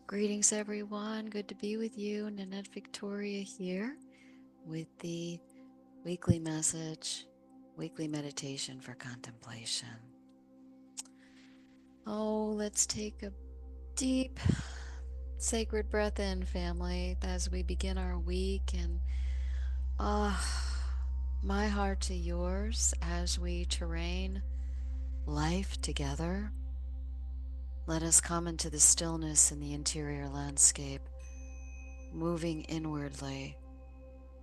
Greetings, everyone. Good to be with you. Nanette Victoria here with the weekly message, weekly meditation for contemplation. Oh, let's take a deep, sacred breath in, family, as we begin our week. And my heart to yours as we terrain life together. Let us come into the stillness in the interior landscape, moving inwardly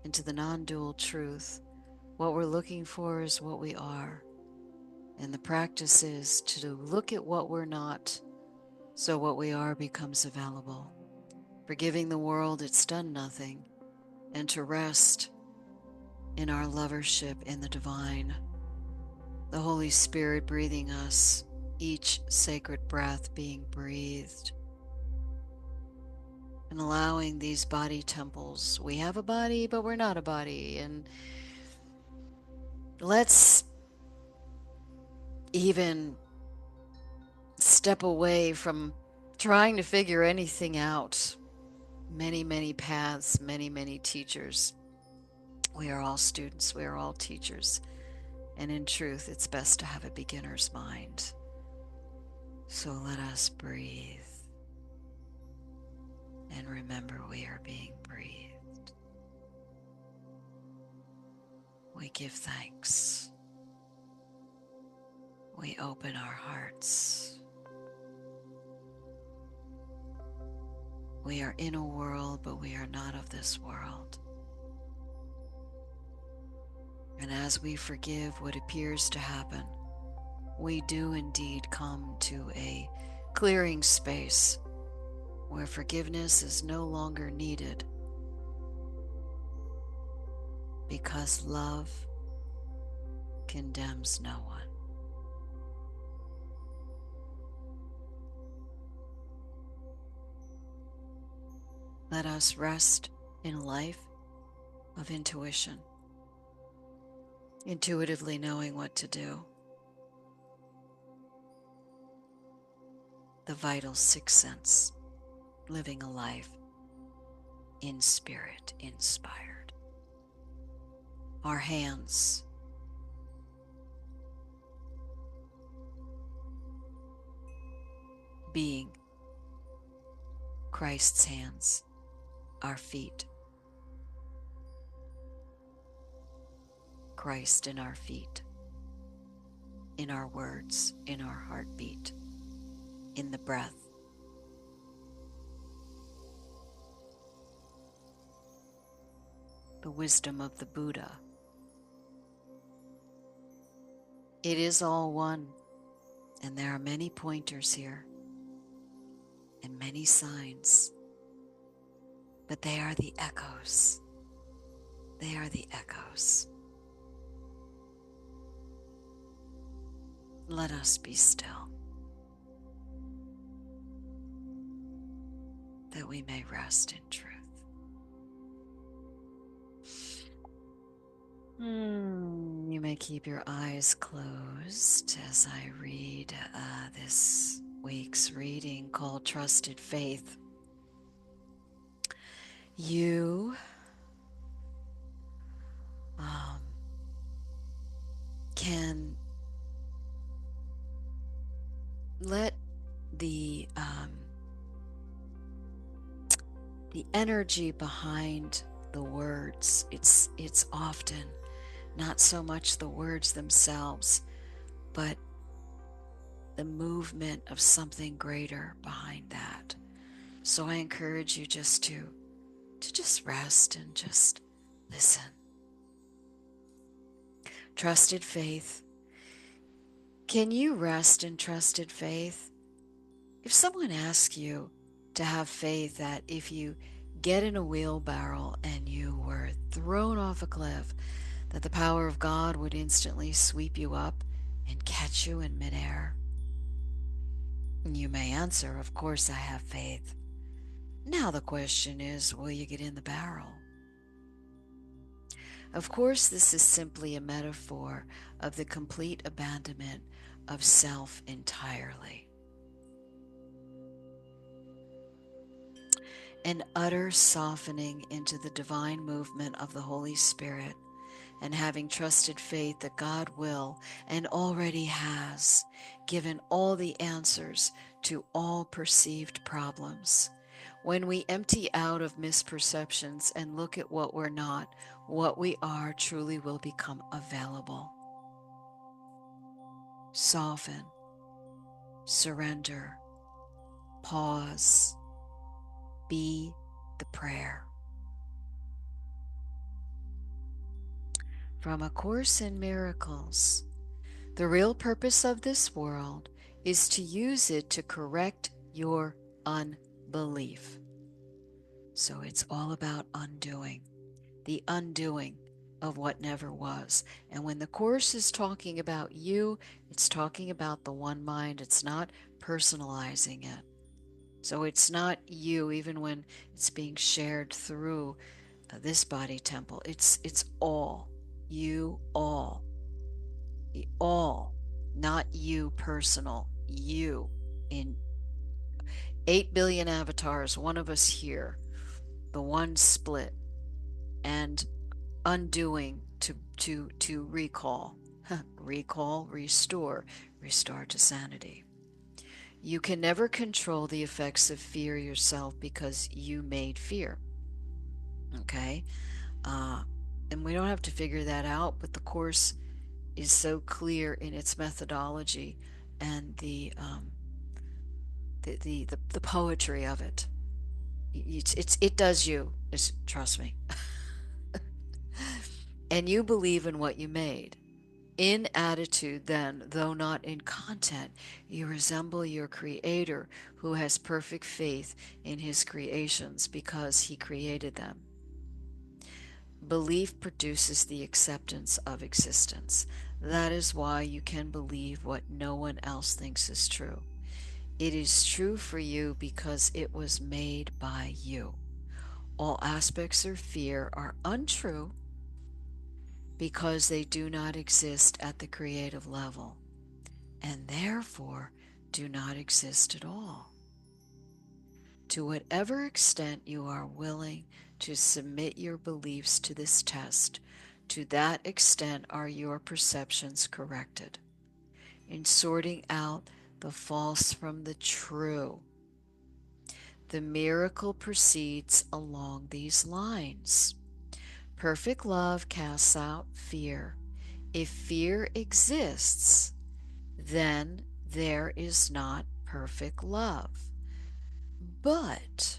into the non-dual truth. What we're looking for is what we are. And the practice is to look at what we're not, so what we are becomes available. Forgiving the world it's done nothing, and to rest in our lovership in the divine. The Holy Spirit breathing us, each sacred breath being breathed. And allowing these body temples. We have a body, but we're not a body. And let's even step away from trying to figure anything out. Many paths, many teachers. We are all students, we are all teachers. And in truth, it's best to have a beginner's mind. So let us breathe and remember we are being breathed. We give thanks. We open our hearts. We are in a world, but we are not of this world. And as we forgive what appears to happen, we do indeed come to a clearing space where forgiveness is no longer needed, because love condemns no one. Let us rest in a life of intuition, intuitively knowing what to do. The vital sixth sense, living a life in spirit, inspired. Our hands being Christ's hands, our feet, Christ in our feet, in our words, in our heartbeat, in the breath. The wisdom of the Buddha. It is all one, and there are many pointers here and many signs, but they are the echoes. They are the echoes. Let us be still, that we may rest in truth. You may keep your eyes closed as I read this week's reading called Trusted Faith. You can let the energy behind the words, it's often not so much the words themselves, but the movement of something greater behind that. So I encourage you just to just rest and just listen. Trusted faith. Can you rest in trusted faith? If someone asks you to have faith that if you get in a wheelbarrow and you were thrown off a cliff, that the power of God would instantly sweep you up and catch you in midair? You may answer, of course I have faith. Now the question is, will you get in the barrel? Of course, this is simply a metaphor of the complete abandonment of self entirely. an utter softening into the divine movement of the Holy Spirit, and having trusted faith that God will and already has given all the answers to all perceived problems. When we empty out of misperceptions and look at what we're not, what we are truly will become available. Soften, surrender, pause, be the prayer. From A Course in Miracles, the real purpose of this world is to use it to correct your unbelief. So it's all about undoing, the undoing of what never was. And when the Course is talking about you, it's talking about the one mind. It's not personalizing it. So it's not you, even when it's being shared through this body temple. It's all. You all, not you personal, you in 8 billion avatars, one of us here, the one split, and undoing to recall, recall, restore to sanity. You can never control the effects of fear yourself because you made fear. Okay? And we don't have to figure that out, but the Course is so clear in its methodology and the poetry of it. It does you. Trust me. And you believe in what you made. In attitude, then, though not in content, you resemble your Creator, who has perfect faith in his creations because he created them. Belief produces the acceptance of existence. That is why you can believe what no one else thinks is true. It is true for you because it was made by you. All aspects of fear are untrue because they do not exist at the creative level, and therefore do not exist at all. To whatever extent you are willing to submit your beliefs to this test, to that extent are your perceptions corrected. In sorting out the false from the true, the miracle proceeds along these lines. Perfect love casts out fear. If fear exists, then there is not perfect love. But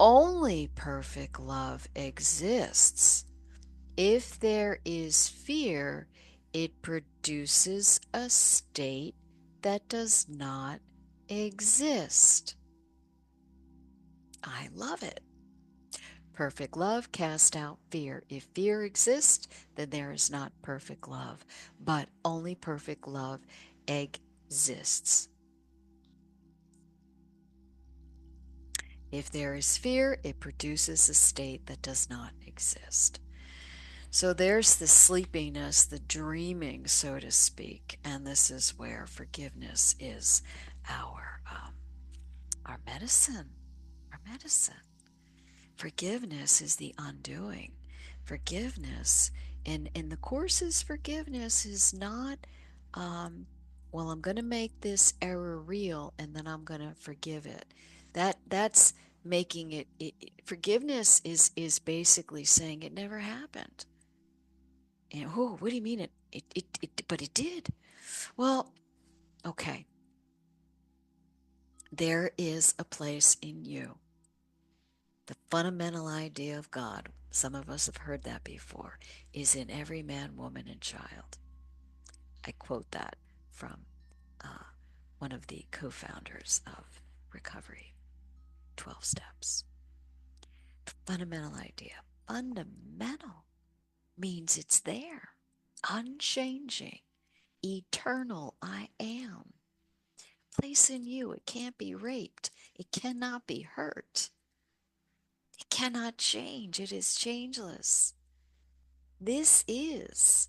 only perfect love exists. If there is fear, it produces a state that does not exist. I love it. Perfect love casts out fear. If fear exists, then there is not perfect love, but only perfect love exists. If there is fear, it produces a state that does not exist. So there's the sleepiness, the dreaming, so to speak, and this is where forgiveness is our medicine. Our medicine. Forgiveness is the undoing. Forgiveness, in the Course's forgiveness is not, well, I'm going to make this error real and then I'm going to forgive it. That's making forgiveness is basically saying it never happened. And oh, what do you mean but it did? Well, okay. There is a place in you. The fundamental idea of God, some of us have heard that before, is in every man, woman, and child. I quote that from one of the co-founders of Recovery, 12 Steps. The fundamental idea. Fundamental means it's there. Unchanging. Eternal I am. Place in you. It can't be raped. It cannot be hurt. It cannot change. It is changeless. This is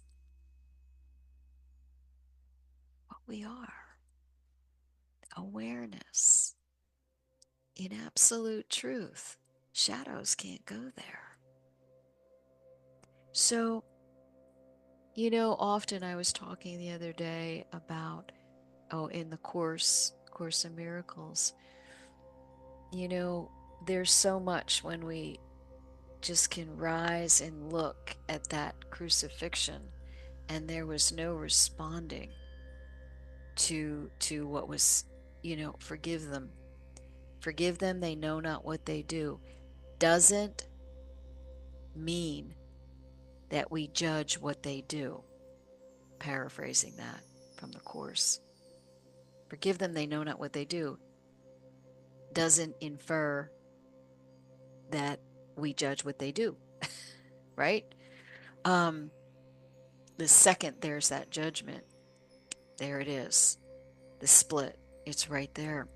what we are. Awareness. in absolute truth, shadows can't go there. So, often I was talking the other day about, in the Course in Miracles, there's so much when we just can rise and look at that crucifixion, and there was no responding to what was, forgive them. Forgive them, they know not what they do. Doesn't mean that we judge what they do. Paraphrasing that from the Course. Forgive them, they know not what they do. Doesn't infer that we judge what they do, right? The second there's that judgment, there it is. The split, it's right there.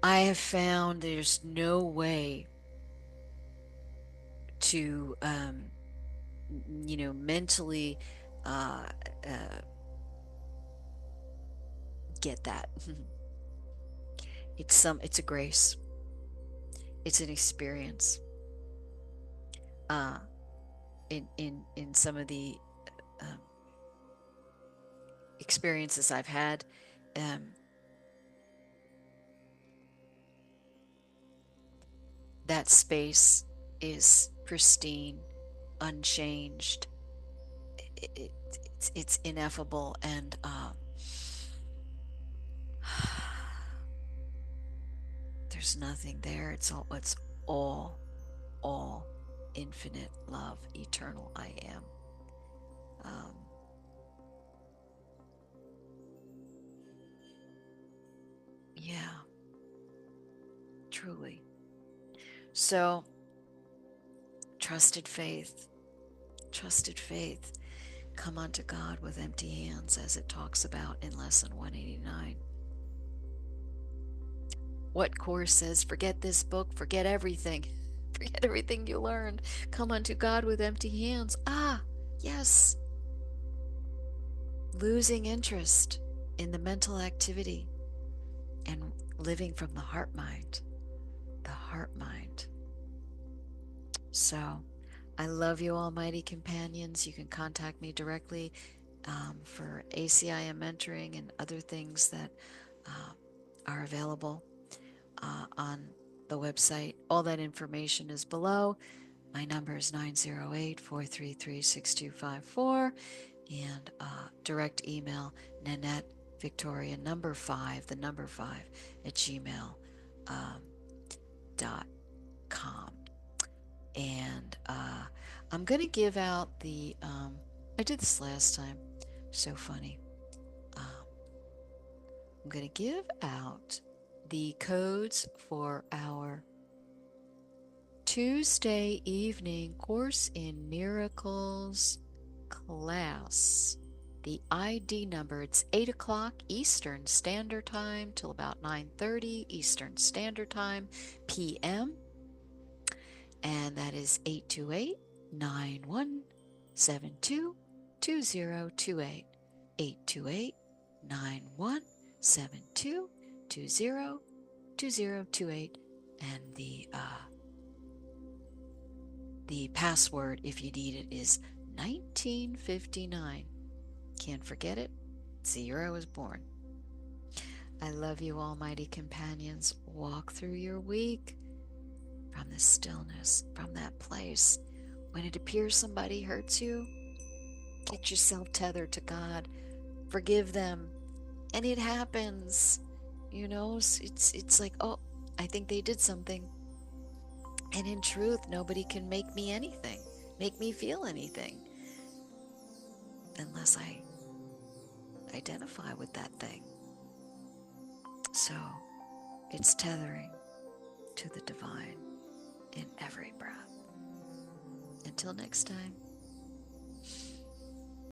I have found there's no way to, mentally get that. It's a grace. It's an experience. In some of the experiences I've had, that space is pristine, unchanged. It's ineffable, and there's nothing there. It's all infinite love, eternal I am. Yeah, truly. So, trusted faith, come unto God with empty hands, as it talks about in lesson 189. What Course says, forget this book, forget everything. Forget everything you learned. Come unto God with empty hands. Ah, yes. Losing interest in the mental activity and living from the heart mind. The heart mind. So, I love you, almighty companions. You can contact me directly for ACIM mentoring and other things that are available on the website. All that information is below. My number is 908-433-6254, and direct email Nanette Victoria number 5 at gmail.com. And I'm going to give out the, I did this last time, so funny. I'm going to give out the codes for our Tuesday evening Course in Miracles class. The ID number, it's 8 o'clock Eastern Standard Time till about 9:30 Eastern Standard Time p.m. And that is 828-9172-2028. 828-9172-2028. And the password, if you need it, is 1959. Can't forget it. It's the year I was born. I love you, almighty companions. Walk through your week from the stillness, from that place. When it appears somebody hurts you, get yourself tethered to God. Forgive them. And it happens. It's like, oh, I think they did something. And in truth, nobody can make me anything, make me feel anything, unless I identify with that thing. So it's tethering to the divine in every breath. Until next time.